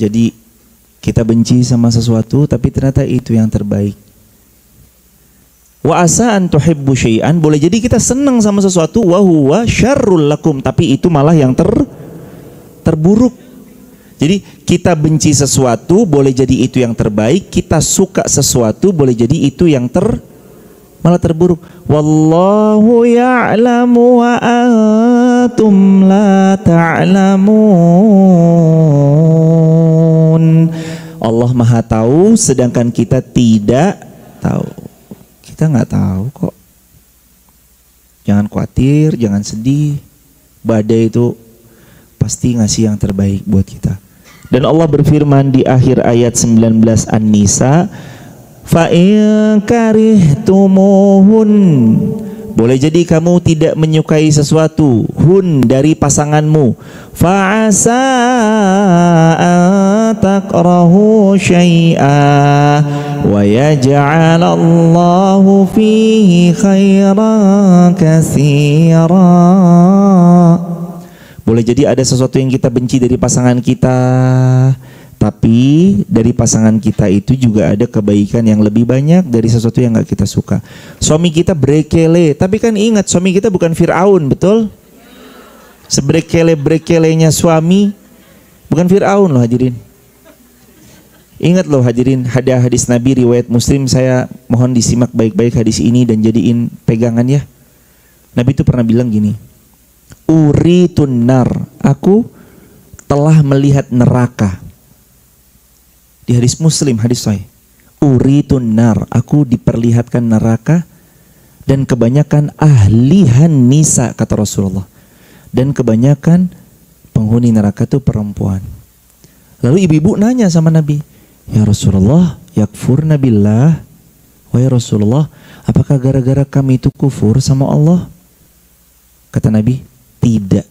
Jadi kita benci sama sesuatu tapi ternyata itu yang terbaik. Wa asa an tuhibbu syai'an, boleh jadi kita senang sama sesuatu wa huwa syarrul lakum, tapi itu malah yang terburuk. Jadi kita benci sesuatu boleh jadi itu yang terbaik, kita suka sesuatu boleh jadi itu yang malah terburuk. Wallahu ya'lamu wa antum la ta'lamun. Allah Maha tahu sedangkan kita tidak tahu. Kita nggak tahu kok. Jangan khawatir, jangan sedih. Badai itu pasti ngasih yang terbaik buat kita. Dan Allah berfirman di akhir ayat 19 An-Nisa, fa in karihtumuhun, boleh jadi kamu tidak menyukai sesuatu, hun dari pasanganmu, fa asa an takrahu syai'a wa yaj'alallahu fihi khairan katsira. Boleh jadi ada sesuatu yang kita benci dari pasangan kita, tapi dari pasangan kita itu juga ada kebaikan yang lebih banyak dari sesuatu yang gak kita suka. Suami kita brekele, tapi kan ingat suami kita bukan Fir'aun, betul? Sebrekele-brekelenya suami bukan Fir'aun loh hadirin. Ingat loh hadirin, ada hadis Nabi riwayat Muslim, saya mohon disimak baik-baik hadis ini dan jadiin pegangan ya. Nabi itu pernah bilang gini, uritun nar, aku telah melihat neraka. Di hadis Muslim, hadis sahih. Uritun nar, aku diperlihatkan neraka dan kebanyakan ahlihan nisa, kata Rasulullah. Dan kebanyakan penghuni neraka itu perempuan. Lalu ibu-ibu nanya sama Nabi, ya Rasulullah, yakfurna billah. Wahai Rasulullah, apakah gara-gara kami itu kufur sama Allah? Kata Nabi, tidak.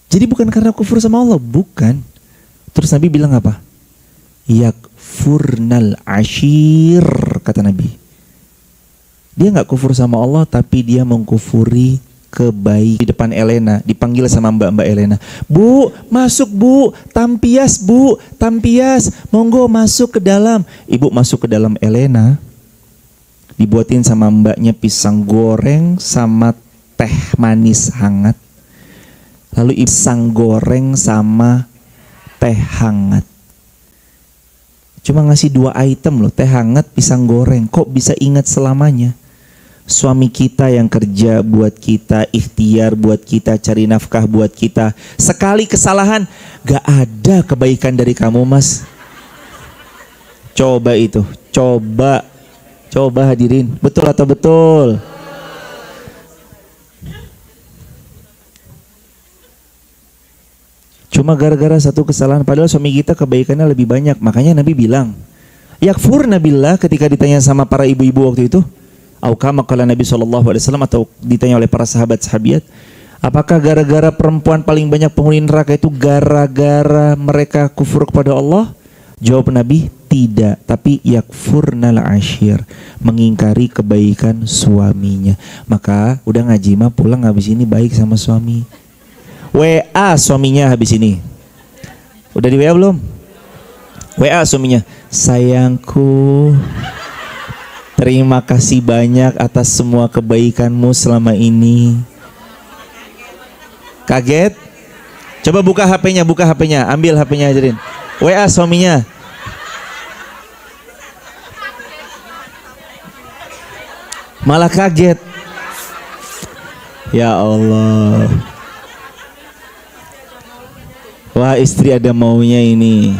Jadi bukan karena kufur sama Allah, bukan. Terus Nabi bilang apa? Yakfurnal ashir, kata Nabi. Dia nggak kufur sama Allah, tapi dia mengkufuri kebaikan. Di depan Elena, dipanggil sama mbak-mbak Elena, Bu, masuk Bu, tampias Bu, tampias, monggo masuk ke dalam. Ibu masuk ke dalam Elena, dibuatin sama mbaknya pisang goreng sama teh manis hangat. Lalu pisang goreng sama teh hangat. Cuma ngasih 2 item loh, teh hangat, pisang goreng. Kok bisa ingat selamanya? Suami kita yang kerja buat kita, ikhtiar buat kita, cari nafkah buat kita. Sekali kesalahan, gak ada kebaikan dari kamu mas. Coba itu, coba hadirin. Betul atau betul? Cuma gara-gara satu kesalahan, padahal suami kita kebaikannya lebih banyak. Makanya Nabi bilang, yakfurna billah, ketika ditanya sama para ibu-ibu waktu itu, au kama qala Nabi SAW, atau ditanya oleh para sahabat-sahabiat, apakah gara-gara perempuan paling banyak penghuni neraka itu gara-gara mereka kufur kepada Allah? Jawab Nabi, tidak, tapi yakfurnal ashir, mengingkari kebaikan suaminya. Maka udah ngaji mah pulang habis ini baik sama suami. WA suaminya habis ini. Udah di WA belum? WA suaminya, sayangku, terima kasih banyak atas semua kebaikanmu selama ini. Kaget? Coba buka HP-nya, ambil HP-nya ajarin. WA suaminya. Malah kaget. Ya Allah. Wah, istri ada maunya ini.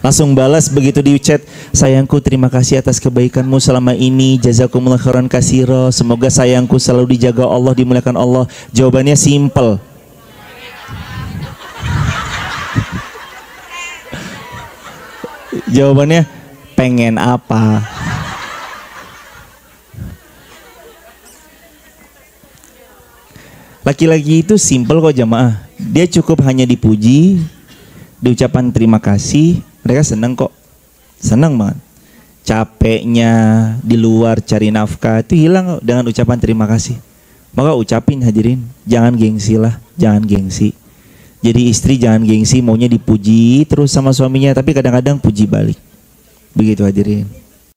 Langsung balas begitu di chat, sayangku terima kasih atas kebaikanmu selama ini, jazakumullah khairan katsira, semoga sayangku selalu dijaga Allah, dimuliakan Allah. Jawabannya simple. Jawabannya pengen apa? Laki-laki itu simple kok jamaah. Dia cukup hanya dipuji, diucapan terima kasih, mereka senang kok. Senang banget. Capeknya di luar cari nafkah itu hilang kok dengan ucapan terima kasih. Maka ucapin hadirin, jangan gengsi lah, jangan gengsi. Jadi istri jangan gengsi maunya dipuji terus sama suaminya, tapi kadang-kadang puji balik. Begitu hadirin.